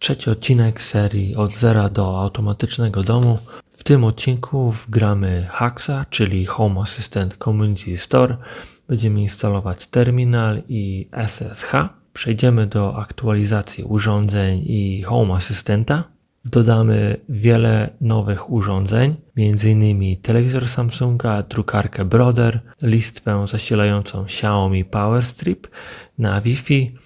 trzeci odcinek serii Od zera do automatycznego domu. W tym odcinku wgramy Haxa, czyli Home Assistant Community Store. Będziemy instalować terminal i SSH. Przejdziemy do aktualizacji urządzeń i Home Assistanta. Dodamy wiele nowych urządzeń, m.in. telewizor Samsunga, drukarkę Brother, listwę zasilającą Xiaomi PowerStrip na Wi-Fi,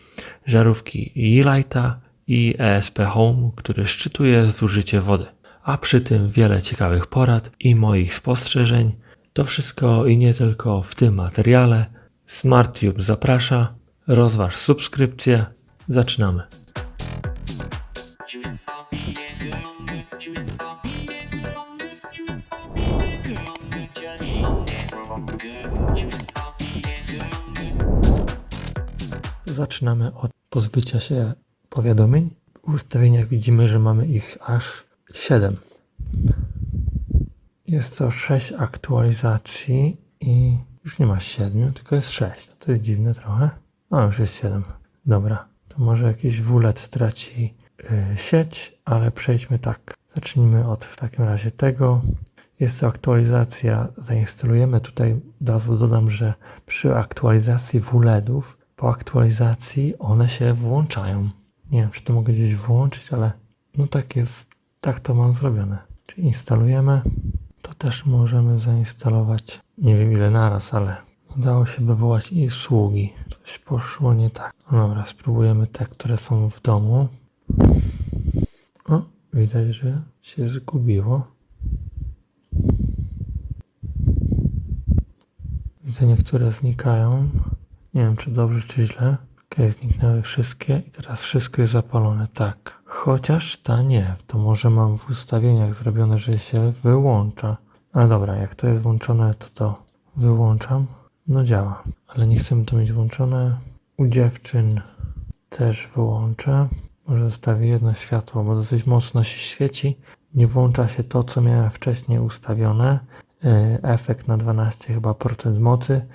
żarówki Yeelighta i ESP Home, który szczytuje zużycie wody. A przy tym wiele ciekawych porad i moich spostrzeżeń. To wszystko i nie tylko w tym materiale. SmartTube zaprasza. Rozważ subskrypcję. Zaczynamy. Zaczynamy od pozbycia się powiadomień. W ustawieniach widzimy, że mamy ich aż 7. Jest to 6 aktualizacji i już nie ma 7, tylko jest 6. To jest dziwne trochę. A już jest 7. Dobra, to może jakiś WLAN traci sieć, ale przejdźmy tak. Zacznijmy od w takim razie tego. Jest to aktualizacja, zainstalujemy tutaj, od razu dodam, że przy aktualizacji WLAN-ów, po aktualizacji one się włączają. Nie wiem, czy to mogę gdzieś włączyć, ale no tak jest, tak to mam zrobione. Czyli instalujemy, to też możemy zainstalować, nie wiem ile naraz, ale udało się wywołać i usługi. Coś poszło nie tak. No dobra, spróbujemy te, które są w domu. O, widać, że się zgubiło. Widzę, niektóre znikają. Nie wiem, czy dobrze, czy źle. Okej, zniknęły wszystkie i teraz wszystko jest zapalone. Tak. Chociaż ta nie. To może mam w ustawieniach zrobione, że się wyłącza. Ale dobra, jak to jest włączone, to wyłączam. No działa. Ale nie chcemy to mieć włączone. U dziewczyn też wyłączę. Może zostawię jedno światło, bo dosyć mocno się świeci. Nie włącza się to, co miałem wcześniej ustawione. Efekt na 12 chyba procent mocy.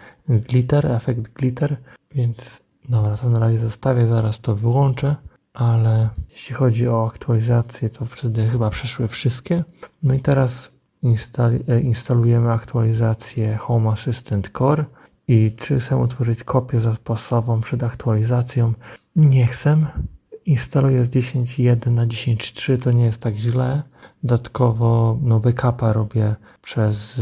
Efekt glitter. Więc dobra, to na razie zostawię, zaraz to wyłączę. Ale jeśli chodzi o aktualizację, to wtedy chyba przeszły wszystkie. No i teraz instalujemy aktualizację Home Assistant Core. I czy chcę utworzyć kopię zapasową przed aktualizacją? Nie chcę. Instaluję z 10.1 na 10.3, to nie jest tak źle. Dodatkowo backupa robię przez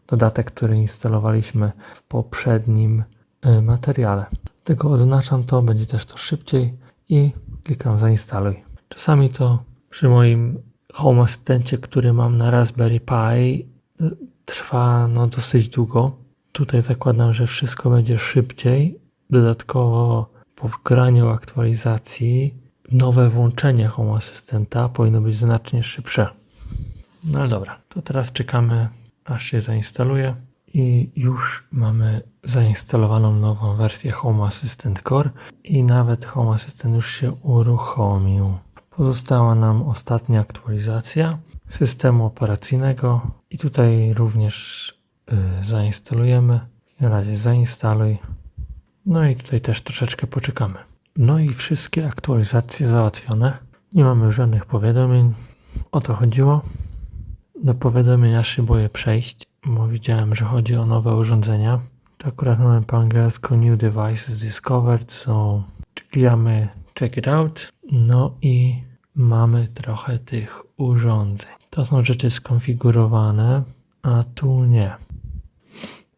dodatek, który instalowaliśmy w poprzednim materiale. Tylko odznaczam to, będzie też to szybciej i klikam zainstaluj. Czasami to przy moim Home Assistancie, który mam na Raspberry Pi, trwa dosyć długo. Tutaj zakładam, że wszystko będzie szybciej. Dodatkowo po wgraniu aktualizacji nowe włączenie Home Assistanta powinno być znacznie szybsze. No ale dobra, to teraz czekamy, aż się zainstaluje i już mamy zainstalowaną nową wersję Home Assistant Core i nawet Home Assistant już się uruchomił. Pozostała nam ostatnia aktualizacja systemu operacyjnego i tutaj również zainstalujemy. Na razie zainstaluj. No i tutaj też troszeczkę poczekamy. No i wszystkie aktualizacje załatwione. Nie mamy żadnych powiadomień. O to chodziło. Do powiadomień aż się boję przejść, bo widziałem, że chodzi o nowe urządzenia. To akurat mamy po angielsku New Devices Discovered, so klikamy Check it out. No i mamy trochę tych urządzeń. To są rzeczy skonfigurowane, a tu nie.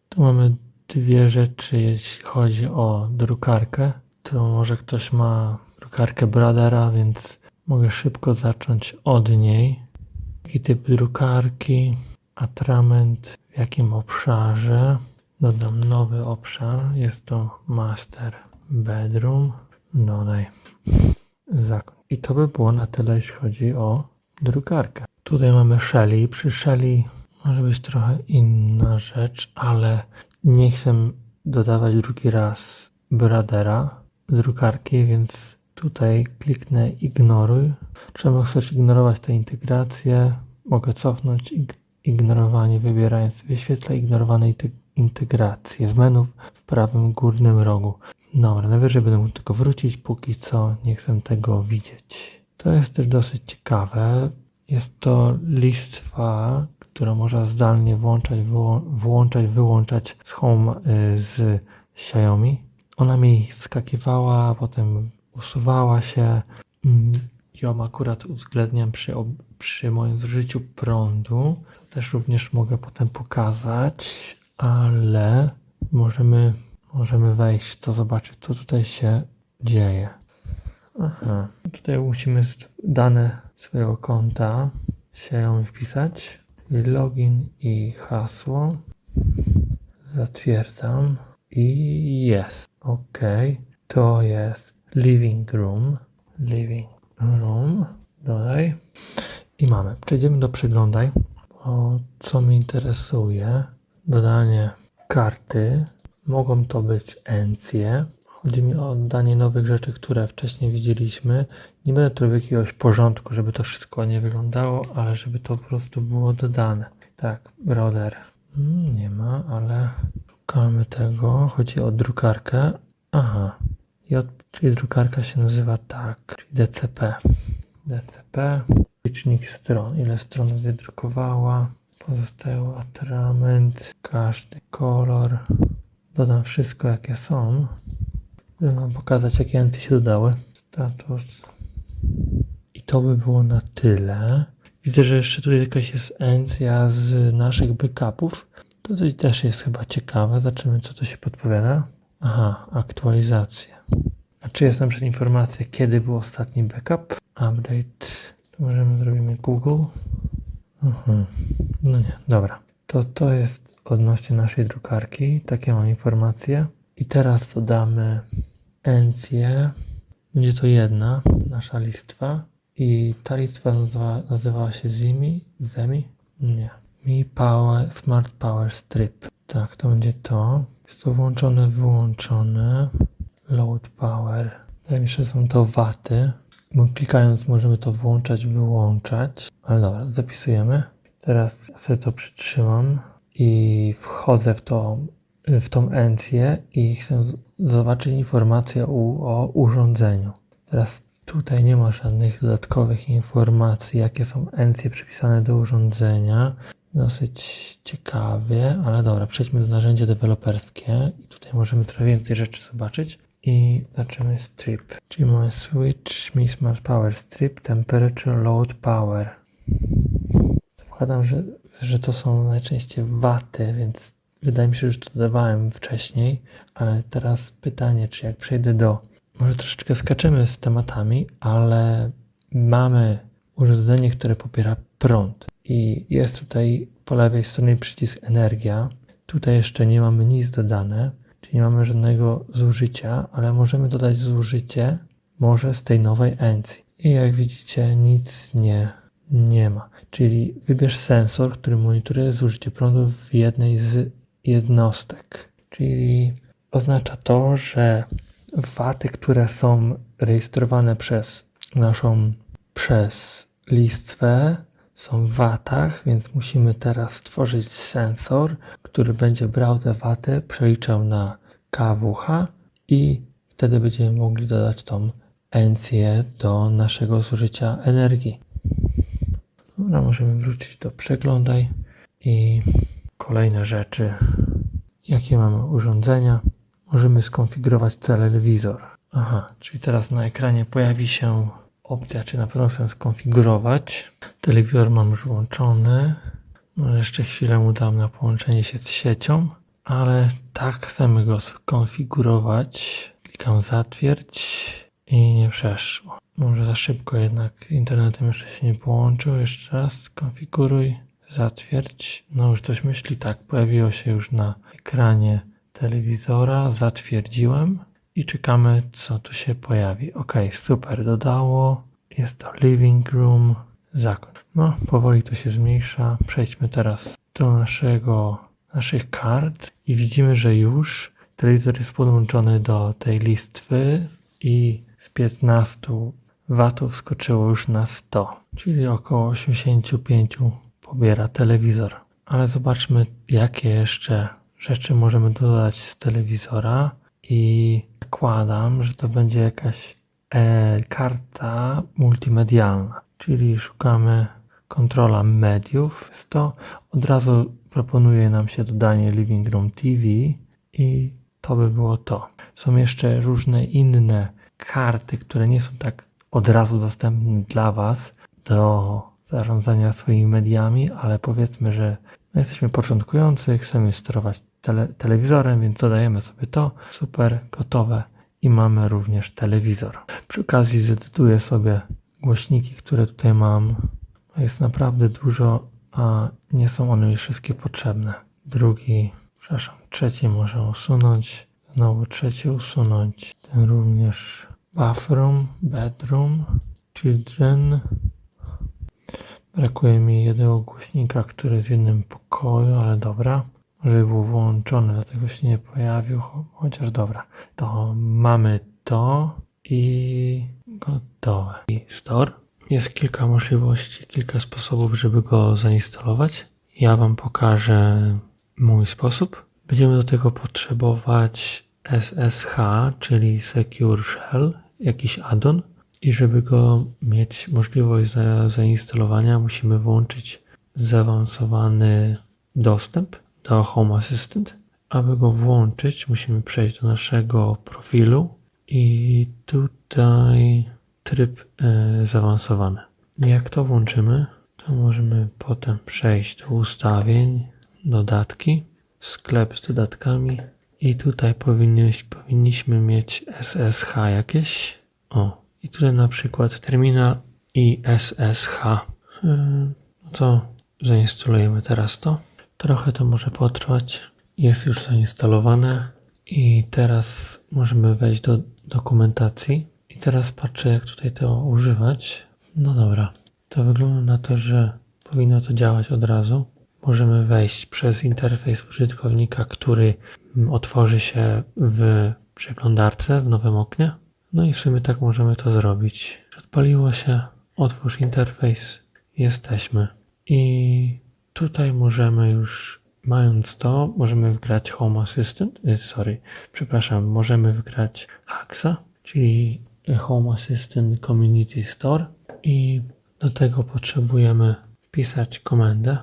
Tu mamy dwie rzeczy, jeśli chodzi o drukarkę. To może ktoś ma drukarkę Brothera, więc mogę szybko zacząć od niej. Jaki typ drukarki, atrament, w jakim obszarze. Dodam nowy obszar, jest to Master Bedroom. Dodaj. Zakończ. I to by było na tyle, jeśli chodzi o drukarkę. Tutaj mamy Shelly. Przy Shelly może być trochę inna rzecz, ale nie chcę dodawać drugi raz Brothera drukarki, więc tutaj kliknę ignoruj. Trzeba chcesz ignorować tę integrację. Mogę cofnąć ignorowanie, wybierając wyświetlaj ignorowane integracje w menu w prawym górnym rogu. Dobra, najwyżej będę mógł tylko wrócić, póki co nie chcę tego widzieć. To jest też dosyć ciekawe. Jest to listwa, która można zdalnie włączać, wyłączać z Home z Xiaomi. Ona mi wskakiwała, a potem usuwała się. Ją akurat uwzględniam przy moim zużyciu prądu. Też również mogę potem pokazać, ale możemy wejść w to, zobaczyć, co tutaj się dzieje. Aha, tutaj musimy dane swojego konta Xiaomi wpisać, czyli login i hasło. Zatwierdzam i jest. OK, to jest living room. Dodaj. I mamy. Przejdziemy do przeglądaj. O co mnie interesuje? Dodanie karty. Mogą to być encje. Chodzi mi o oddanie nowych rzeczy, które wcześniej widzieliśmy. Nie będę tu robił jakiegoś porządku, żeby to wszystko ładnie wyglądało, ale żeby to po prostu było dodane. Tak, brother. Nie ma, ale szukamy tego. Chodzi o drukarkę. Aha. Czyli drukarka się nazywa tak, czyli DCP. Licznik stron. Ile stron wydrukowała. Pozostały atrament. Każdy kolor. Dodam wszystko, jakie są. Żeby wam pokazać, jakie encje się dodały. Status. I to by było na tyle. Widzę, że jeszcze tutaj jakaś jest encja z naszych backupów. To coś też jest chyba ciekawe. Zobaczymy, co to się podpowiada. Aha, aktualizacje. A czy jest na przykład informacja, kiedy był ostatni backup? Update. To możemy zrobimy Google. No nie, dobra. To jest odnośnie naszej drukarki. Takie mam informacje. I teraz dodamy encję. Będzie to jedna nasza listwa. I ta listwa nazywała się Zemi? Nie. Mi Power, Smart Power Strip. Tak, to będzie to. Jest to włączone, wyłączone. Load Power. Wydaje mi się, że są to waty. Klikając możemy to włączać, wyłączać. Ale dobra, zapisujemy. Teraz sobie to przytrzymam i wchodzę w tą encję i chcę zobaczyć informację o urządzeniu. Teraz tutaj nie ma żadnych dodatkowych informacji, jakie są encje przypisane do urządzenia. Dosyć ciekawie, ale dobra, przejdźmy do narzędzia deweloperskie i tutaj możemy trochę więcej rzeczy zobaczyć. I zobaczymy strip, czyli mamy switch, Mi Smart Power Strip, Temperature, Load Power. Wkładam, że to są najczęściej waty, więc wydaje mi się, że to dodawałem wcześniej, ale teraz pytanie, czy jak przejdę może troszeczkę skaczemy z tematami, ale mamy urządzenie, które pobiera prąd i jest tutaj po lewej stronie przycisk energia. Tutaj jeszcze nie mamy nic dodane, czyli nie mamy żadnego zużycia, ale możemy dodać zużycie może z tej nowej encji. I jak widzicie, nic nie ma. Czyli wybierz sensor, który monitoruje zużycie prądu w jednej z jednostek. Czyli oznacza to, że waty, które są rejestrowane przez listwę, są w watach, więc musimy teraz stworzyć sensor, który będzie brał te waty, przeliczał na kWh i wtedy będziemy mogli dodać tą encję do naszego zużycia energii. Dobra, możemy wrócić do przeglądaj i kolejne rzeczy. Jakie mamy urządzenia? Możemy skonfigurować telewizor. Aha, czyli teraz na ekranie pojawi się opcja, czy na pewno chcę skonfigurować. Telewizor mam już włączony. Może jeszcze chwilę mu dam na połączenie się z siecią, ale tak chcemy go skonfigurować. Klikam zatwierdź i nie przeszło. Może za szybko jednak internetem jeszcze się nie połączył. Jeszcze raz skonfiguruj, zatwierdź. No już coś myśli, tak, pojawiło się już na ekranie telewizora. Zatwierdziłem i czekamy, co tu się pojawi. OK, super, dodało. Jest to living room. Zakończ. No, powoli to się zmniejsza. Przejdźmy teraz do naszych kart i widzimy, że już telewizor jest podłączony do tej listwy i z 15 watów skoczyło już na 100, czyli około 85 pobiera telewizor. Ale zobaczmy, jakie jeszcze rzeczy możemy dodać z telewizora i zakładam, że to będzie jakaś karta multimedialna, czyli szukamy kontrola mediów. Od razu proponuje nam się dodanie Living Room TV i to by było to. Są jeszcze różne inne karty, które nie są tak od razu dostępne dla Was do zarządzania swoimi mediami, ale powiedzmy, że jesteśmy początkujący, chcemy sterować telewizorem, więc dodajemy sobie to. Super, gotowe i mamy również telewizor. Przy okazji zedytuję sobie głośniki, które tutaj mam. Jest naprawdę dużo, a nie są one mi wszystkie potrzebne. Trzeci może usunąć. Znowu trzeci usunąć. Ten również bathroom, bedroom, children. Brakuje mi jednego głośnika, który jest w jednym pokoju, ale dobra. Może był włączony, dlatego się nie pojawił, chociaż dobra. To mamy to i gotowe. I store. Jest kilka możliwości, kilka sposobów, żeby go zainstalować. Ja Wam pokażę mój sposób. Będziemy do tego potrzebować SSH, czyli Secure Shell, jakiś add-on. I żeby go mieć możliwość zainstalowania, musimy włączyć zaawansowany dostęp do Home Assistant. Aby go włączyć, musimy przejść do naszego profilu i tutaj tryb zaawansowany. Jak to włączymy, to możemy potem przejść do ustawień, dodatki, sklep z dodatkami i tutaj powinniśmy mieć SSH jakieś. I tutaj na przykład terminal i SSH. To zainstalujemy teraz to. Trochę to może potrwać. Jest już zainstalowane i teraz możemy wejść do dokumentacji. I teraz patrzę, jak tutaj to używać. No dobra, to wygląda na to, że powinno to działać od razu. Możemy wejść przez interfejs użytkownika, który otworzy się w przeglądarce w nowym oknie. No i w sumie tak możemy to zrobić. Odpaliło się, otwórz interfejs, jesteśmy. I tutaj możemy już, mając to, możemy wgrać Home Assistant, możemy wgrać Haxa, czyli Home Assistant Community Store i do tego potrzebujemy wpisać komendę,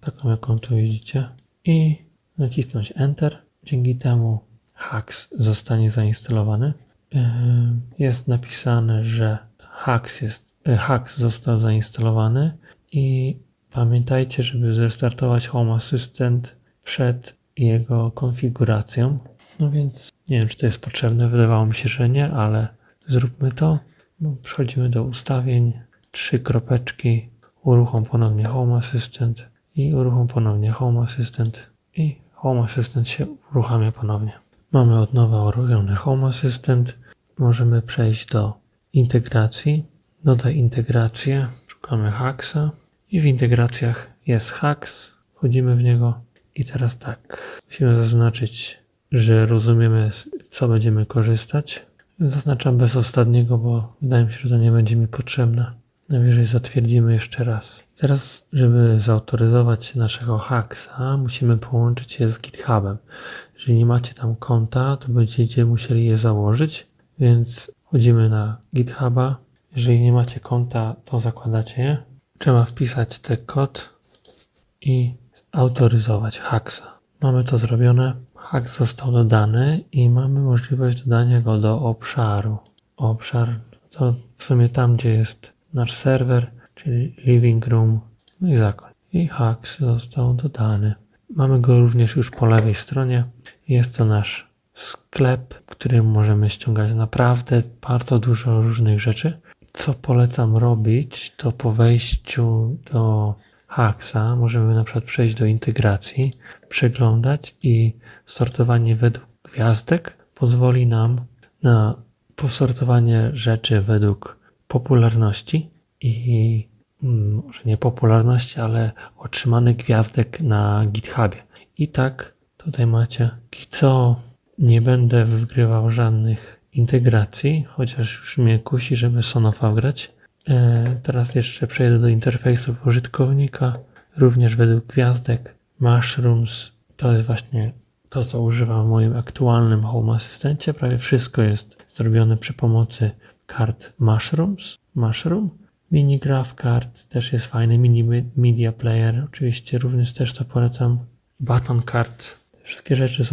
taką jaką tu widzicie i nacisnąć Enter. Dzięki temu Hax zostanie zainstalowany. Jest napisane, że Hax został zainstalowany i pamiętajcie, żeby zrestartować Home Assistant przed jego konfiguracją. No więc nie wiem, czy to jest potrzebne, wydawało mi się, że nie, ale zróbmy to. Przechodzimy do ustawień, 3 kropeczki, uruchom ponownie Home Assistant i uruchom ponownie Home Assistant i Home Assistant się uruchamia ponownie. Mamy od nowa uruchomiony Home Assistant. Możemy przejść do integracji. Dodaj integrację. Szukamy Haxa i w integracjach jest Hax. Wchodzimy w niego i teraz tak. Musimy zaznaczyć, że rozumiemy, co będziemy korzystać. Zaznaczam bez ostatniego, bo wydaje mi się, że to nie będzie mi potrzebne. Najwyżej zatwierdzimy jeszcze raz. Teraz, żeby zautoryzować naszego Haxa, musimy połączyć je z GitHubem. Jeżeli nie macie tam konta, to będziecie musieli je założyć, więc wchodzimy na GitHuba. Jeżeli nie macie konta, to zakładacie je. Trzeba wpisać ten kod i autoryzować Haxa. Mamy to zrobione. Hax został dodany i mamy możliwość dodania go do obszaru. Obszar to w sumie tam, gdzie jest nasz serwer, czyli Living Room, no i zakoń. I Hax został dodany. Mamy go również już po lewej stronie. Jest to nasz sklep, w którym możemy ściągać naprawdę bardzo dużo różnych rzeczy. Co polecam robić, to po wejściu do Haxa możemy na przykład przejść do integracji, przeglądać i sortowanie według gwiazdek pozwoli nam na posortowanie rzeczy według popularności i może nie popularności, ale otrzymanych gwiazdek na GitHubie. I tak tutaj macie. Co nie będę wgrywał żadnych integracji, chociaż już mnie kusi, żeby Sonofa wgrać. Teraz jeszcze przejdę do interfejsów użytkownika, również według gwiazdek. Mushrooms to jest właśnie to, co używam w moim aktualnym Home Assistancie. Prawie wszystko jest zrobione przy pomocy kart Mushroom. Minigraph Card też jest fajny, Media Player oczywiście również też to polecam. Button Card, wszystkie rzeczy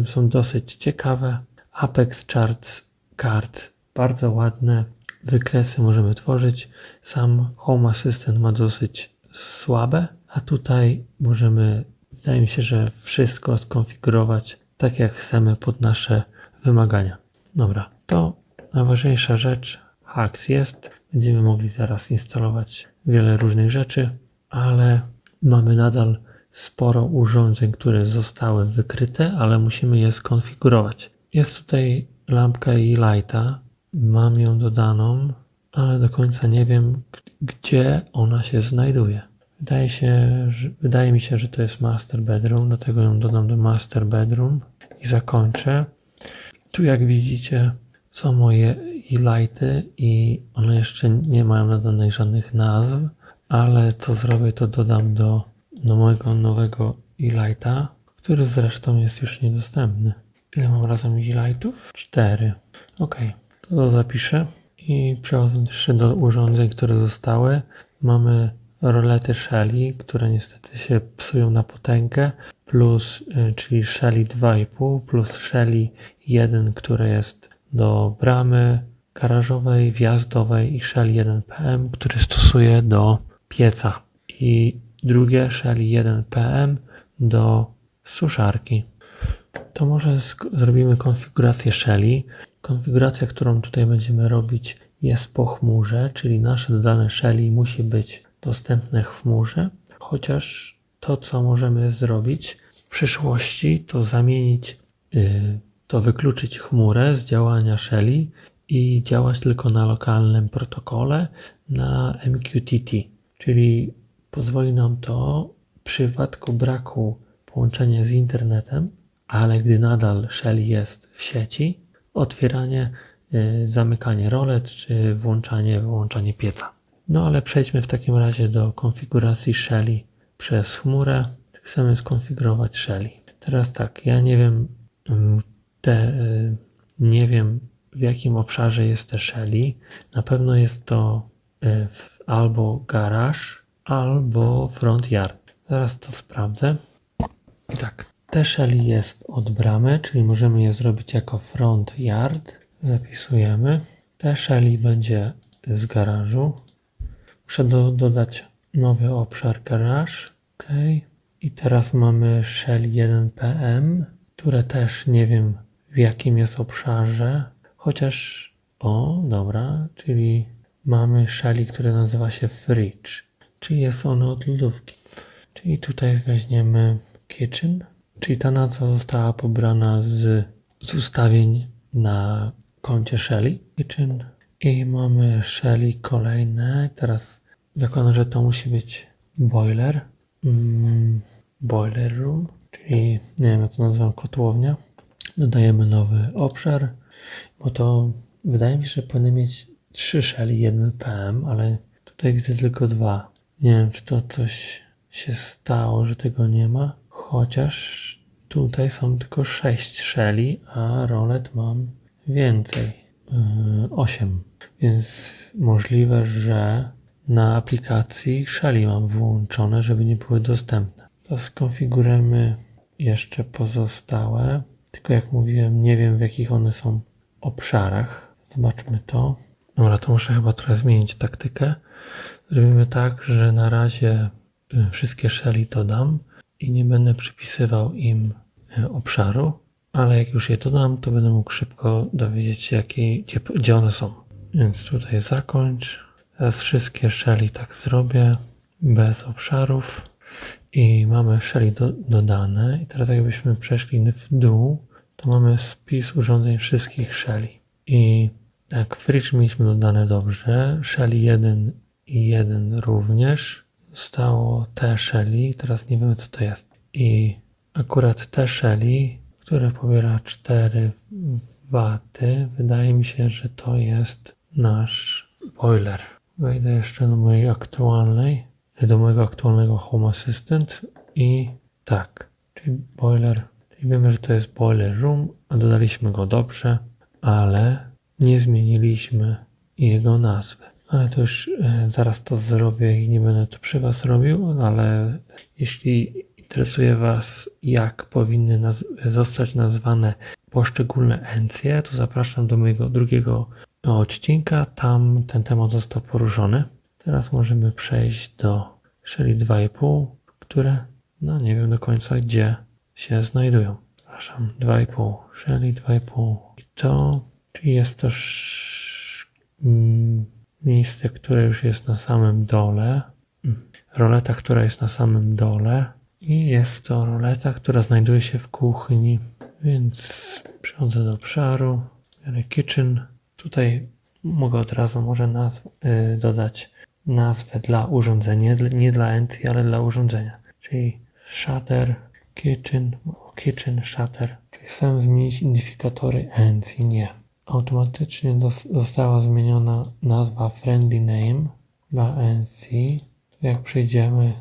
są dosyć ciekawe. Apex Charts Card, bardzo ładne wykresy możemy tworzyć. Sam Home Assistant ma dosyć słabe, a tutaj możemy, wydaje mi się, że wszystko skonfigurować tak jak chcemy pod nasze wymagania. Dobra, to najważniejsza rzecz. Hacks jest. Będziemy mogli teraz instalować wiele różnych rzeczy, ale mamy nadal sporo urządzeń, które zostały wykryte, ale musimy je skonfigurować. Jest tutaj lampka i lighta. Mam ją dodaną, ale do końca nie wiem, gdzie ona się znajduje. Wydaje mi się, że to jest master bedroom, dlatego ją dodam do master bedroom i zakończę. Tu jak widzicie są moje lighty i one jeszcze nie mają nadanych żadnych nazw, ale co zrobię, to dodam do mojego nowego lighta, który zresztą jest już niedostępny. Ile mam razem lightów? 4. Ok, to zapiszę i przechodząc jeszcze do urządzeń, które zostały, mamy rolety Shelly, które niestety się psują na potęgę, plus, czyli Shelly 2,5 plus Shelly 1, które jest do bramy garażowej, wjazdowej i Shelly 1 PM, który stosuje do pieca i drugie Shelly 1 PM do suszarki. To może zrobimy konfigurację Shelly. Konfiguracja, którą tutaj będziemy robić, jest po chmurze, czyli nasze dodane Shelly musi być dostępne w chmurze, chociaż to, co możemy zrobić w przyszłości, to wykluczyć chmurę z działania Shelly i działać tylko na lokalnym protokole, na MQTT, czyli pozwoli nam to w przypadku braku połączenia z internetem, ale gdy nadal Shelly jest w sieci, otwieranie, zamykanie rolet czy wyłączanie pieca. No ale przejdźmy w takim razie do konfiguracji Shelly przez chmurę. Chcemy skonfigurować Shelly. Teraz tak, ja nie wiem, nie wiem w jakim obszarze jest te Shelly. Na pewno jest to albo garaż, albo front yard. Zaraz to sprawdzę. I tak, te Shelly jest od bramy, czyli możemy je zrobić jako front yard. Zapisujemy. Te Shelly będzie z garażu. Muszę dodać nowy obszar garage. OK. I teraz mamy Shelly 1 PM, które też nie wiem w jakim jest obszarze. Chociaż, dobra, czyli mamy Shelly, które nazywa się Fridge, czyli jest ono od lodówki. Czyli tutaj weźmiemy Kitchen, czyli ta nazwa została pobrana z ustawień na koncie Shelly. Kitchen. I mamy Shelly kolejne. Teraz zakładam, że to musi być boiler. Boiler room, czyli nie wiem jak to nazywam, kotłownia. Dodajemy nowy obszar, bo to wydaje mi się, że powinny mieć 3 Shelly 1 PM, ale tutaj widzę tylko 2. Nie wiem, czy to coś się stało, że tego nie ma, chociaż tutaj są tylko 6 Shelly, a rolet mam więcej. 8, więc możliwe, że na aplikacji Shelly mam wyłączone, żeby nie były dostępne. To skonfigurujemy jeszcze pozostałe, tylko jak mówiłem, nie wiem w jakich one są obszarach. Zobaczmy to. Dobra, to muszę chyba trochę zmienić taktykę. Zrobimy tak, że na razie wszystkie Shelly dodam i nie będę przypisywał im obszaru, ale jak już je dodam, to będę mógł szybko dowiedzieć się, gdzie one są. Więc tutaj zakończ. Teraz wszystkie Shelly tak zrobię, bez obszarów i mamy Shelly dodane. I teraz jakbyśmy przeszli w dół, to mamy spis urządzeń wszystkich Shelly. I tak, Fridge mieliśmy dodane dobrze, Shelly 1 i 1 również. Zostało te Shelly, teraz nie wiemy co to jest. I akurat te Shelly, które pobiera 4 W, wydaje mi się, że to jest nasz boiler. Wejdę jeszcze do mojego aktualnego Home Assistant i tak, czyli boiler, czyli wiemy, że to jest boiler room, a dodaliśmy go dobrze. ale nie zmieniliśmy jego nazwy. Ale to już zaraz to zrobię i nie będę to przy Was robił, ale jeśli interesuje Was, jak powinny zostać nazwane poszczególne encje, to zapraszam do mojego drugiego odcinka. Tam ten temat został poruszony. Teraz możemy przejść do Shelly 2,5, które nie wiem do końca gdzie się znajdują. Przepraszam, 2,5, Shelly 2,5 i to, czyli jest to miejsce, które już jest na samym dole, roleta, która jest na samym dole i jest to roleta, która znajduje się w kuchni, więc przechodzę do obszaru, biorę kitchen, tutaj mogę od razu może dodać nazwę dla urządzenia, nie dla entity, ale dla urządzenia, czyli shutter, kitchen shutter, czyli chcę zmienić identyfikatory entity, nie. Automatycznie została zmieniona nazwa friendly name dla entity. Jak przejdziemy,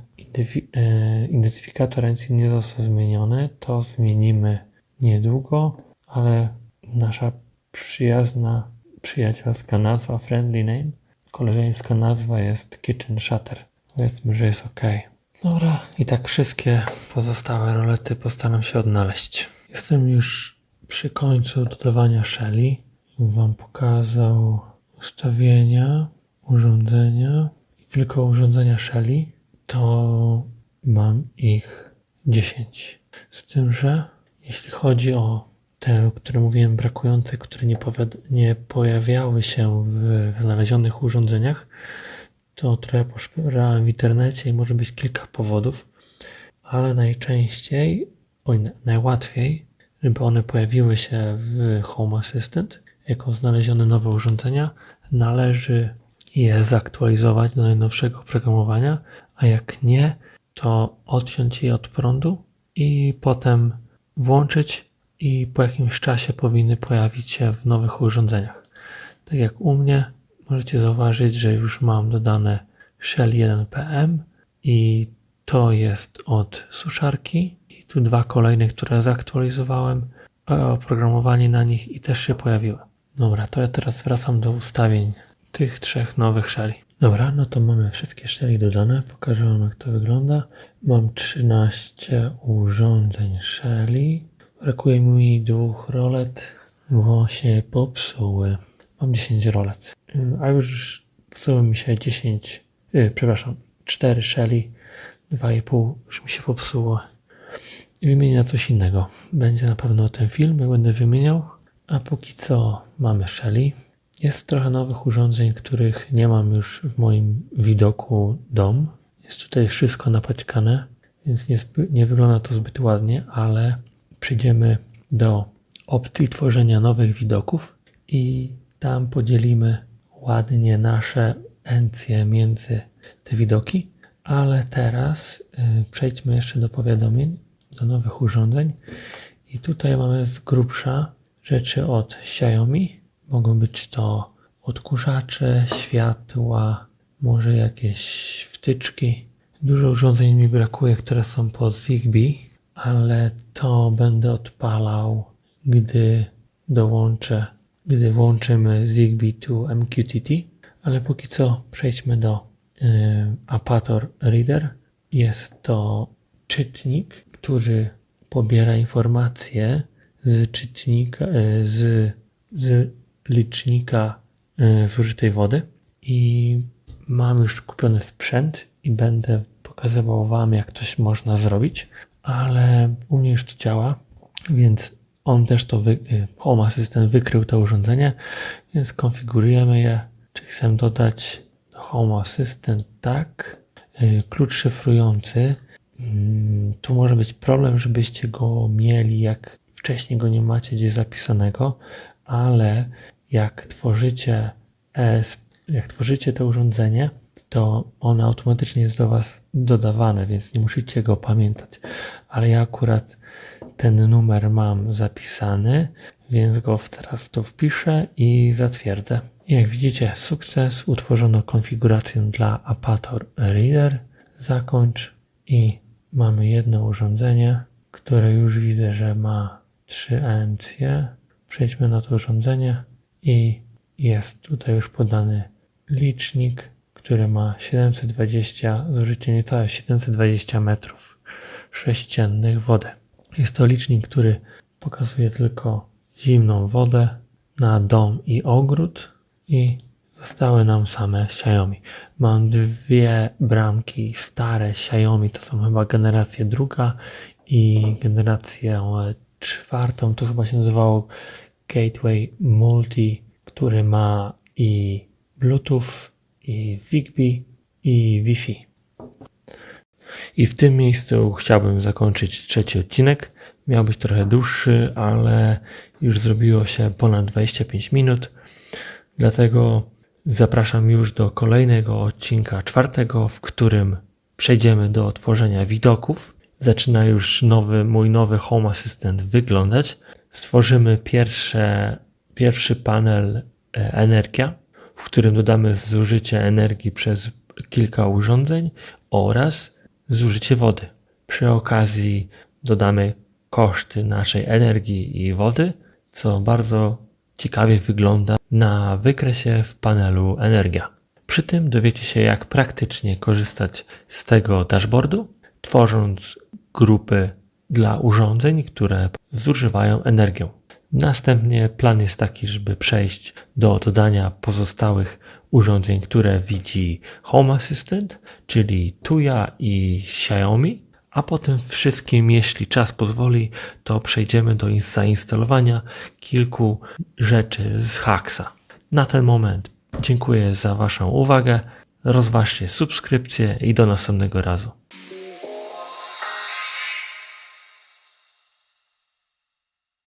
identyfikator entity nie został zmieniony, to zmienimy niedługo, ale nasza przyjazna, przyjacielska nazwa friendly name, koleżeńska nazwa jest kitchen shutter. Powiedzmy, że jest ok. Dobra, i tak wszystkie pozostałe rolety postaram się odnaleźć. Jestem już przy końcu dodawania Shelly. Wam pokazał ustawienia, urządzenia i tylko urządzenia Shelly to mam ich 10. Z tym, że jeśli chodzi o te, które mówiłem brakujące, które nie pojawiały się w znalezionych urządzeniach, to trochę poszperałem w internecie i może być kilka powodów, ale najłatwiej, żeby one pojawiły się w Home Assistant jako znalezione nowe urządzenia, należy je zaktualizować do najnowszego oprogramowania, a jak nie, to odciąć je od prądu i potem włączyć i po jakimś czasie powinny pojawić się w nowych urządzeniach. Tak jak u mnie, możecie zauważyć, że już mam dodane Shelly 1PM i to jest od suszarki i tu 2 kolejne, które zaktualizowałem, a oprogramowanie na nich i też się pojawiło. Dobra, to ja teraz wracam do ustawień tych 3 nowych Shelly. Dobra, no to mamy wszystkie Shelly dodane. Pokażę Wam, jak to wygląda. Mam 13 urządzeń Shelly. Brakuje mi 2 rolet, bo się popsuły. Mam 10 rolet. A już popsuły mi się 4 Shelly, 2,5 już mi się popsuło. I wymienię na coś innego. Będzie na pewno ten film, jak będę wymieniał. A póki co mamy Shelly. Jest trochę nowych urządzeń, których nie mam już w moim widoku dom. Jest tutaj wszystko napaćkane, więc nie wygląda to zbyt ładnie, ale przejdziemy do opcji tworzenia nowych widoków i tam podzielimy ładnie nasze encje między te widoki. Ale teraz przejdźmy jeszcze do powiadomień, do nowych urządzeń. I tutaj mamy z grubsza rzeczy od Xiaomi. Mogą być to odkurzacze, światła, może jakieś wtyczki. Dużo urządzeń mi brakuje, które są po Zigbee, ale to będę odpalał, gdy włączymy Zigbee to MQTT. Ale póki co przejdźmy do Apator Reader. Jest to czytnik, który pobiera informacje z czytnika, z licznika zużytej wody i mam już kupiony sprzęt i będę pokazywał Wam, jak coś można zrobić, ale u mnie już to działa, więc on też Home Assistant wykrył to urządzenie, więc konfigurujemy je. Czy chcę dodać do Home Assistant tak, klucz szyfrujący. Tu może być problem, żebyście go mieli, jak wcześniej go nie macie gdzieś zapisanego, ale jak tworzycie to urządzenie, to ono automatycznie jest do Was dodawane, więc nie musicie go pamiętać. Ale ja akurat ten numer mam zapisany, więc go teraz to wpiszę i zatwierdzę. Jak widzicie, sukces, utworzono konfigurację dla Apator Reader. Zakończ i mamy jedno urządzenie, które już widzę, że ma 3 encje. Przejdźmy na to urządzenie i jest tutaj już podany licznik, który ma 720, zużycie niecałe 720 metrów sześciennych wody. Jest to licznik, który pokazuje tylko zimną wodę na dom i ogród i zostały nam same Xiaomi. Mam dwie bramki stare Xiaomi, to są chyba generację druga i generację czwartą, to chyba się nazywało Gateway Multi, który ma i Bluetooth, i Zigbee, i Wi-Fi. I w tym miejscu chciałbym zakończyć trzeci odcinek. Miał być trochę dłuższy, ale już zrobiło się ponad 25 minut. Dlatego zapraszam już do kolejnego odcinka, czwartego, w którym przejdziemy do tworzenia widoków. Zaczyna już mój nowy Home Assistant wyglądać. Stworzymy pierwszy panel energia, w którym dodamy zużycie energii przez kilka urządzeń oraz zużycie wody. Przy okazji dodamy koszty naszej energii i wody, co bardzo ciekawie wygląda na wykresie w panelu energia. Przy tym dowiecie się, jak praktycznie korzystać z tego dashboardu, tworząc grupy dla urządzeń, które zużywają energię. Następnie plan jest taki, żeby przejść do dodania pozostałych urządzeń, które widzi Home Assistant, czyli Tuya i Xiaomi, a potem wszystkim, jeśli czas pozwoli, to przejdziemy do zainstalowania kilku rzeczy z Haxa. Na ten moment dziękuję za Waszą uwagę, rozważcie subskrypcję i do następnego razu.